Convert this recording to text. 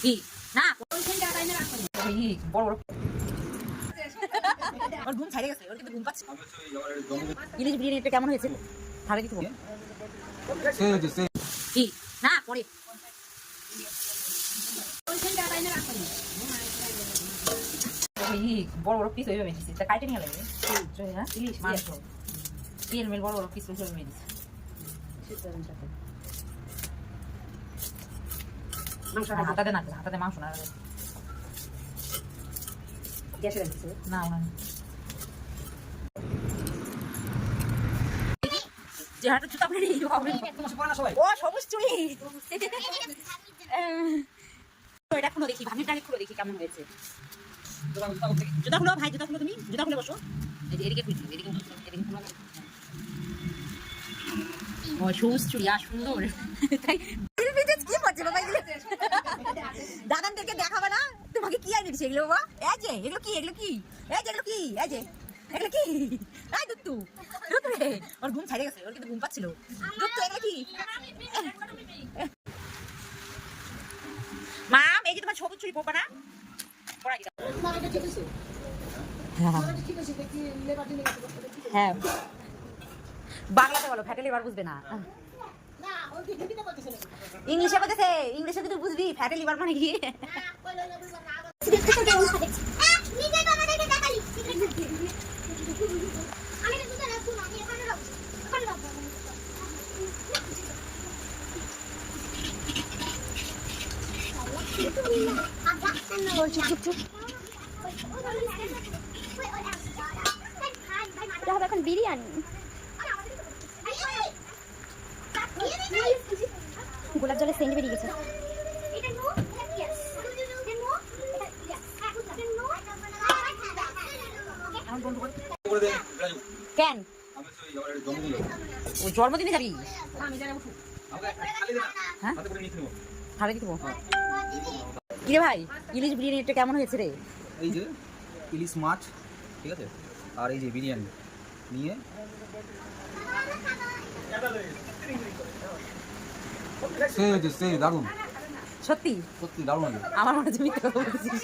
কি না বড় বড় ওর ঘুম ছাড়ে গেছে, ওর কিন্তু ঘুম পাচ্ছে। ইলিশ বিরিয়ানি এটা কেমন হয়েছে? ভালো কিছু কি না পরে বড় বড় পিস ওইভাবে নিচ্ছি, তা কাটে নিয়ে লাগে ইলিশ মাংস তেল মেল বড় বড় পিস ওইভাবে নিচ্ছি। হাতাতে না, হাতাতে মাংস না গ্যাসে রাখছে না যে হাতে জুতা পরে ও সবুজ চুড়ি এটা খুলো দেখি, ভাঙির ডালে খুলো দেখি কেমন হয়েছে। জুতা খুলো ভাই, জুতা খুলো, তুমি জুতা খুলে বসো। এই যে এদিকে খুলছি, এদিকে খুলো। ও সবুজ চুড়ি আর সুন্দর তাই কি করছে বাবা এগুলো? দাদানদেরকে দেখাবে না তোমাকে কি আনি দিছে এগুলো বাবা? এই যে এগুলো কি, এগুলো কি, এই যে এগুলো কি, এই যে এগুলো কি, এই দুত্তু দুত্তু রে, ওর ঘুম ছাড়ে গেছে, ওর কিন্তু ঘুম পাচ্ছিল। দুত্তু এগুলো কি মাম? এই যে তোমার সবুজ চুড়ি পরবা না? হ্যাঁ বাংলাতে বলো, ফ্যাটেলি বার বুঝবে না। ইংলিশে বলতেছে, ইংলিশে কিন্তু বুঝবি ফ্যাটেলি বার মানে কি। এখন বিরিয়ানি গোলাপ জলের সেন্ট বেরিয়ে গেছে। কেন ও জন্মদিনে যাবি? হ্যাঁ ভালো কি দেবো কিরে ভাই? ইলিশ বিরিয়ানি এটা কেমন হয়েছে রে? এই যে ইলিশ মাছ, ঠিক আছে, আর এই যে বিরিয়ানি নিয়ে সেই দারুণ, সত্যি সত্যি দারুণ। আমার মনে হচ্ছে মিথ্যা কথা বলছিস।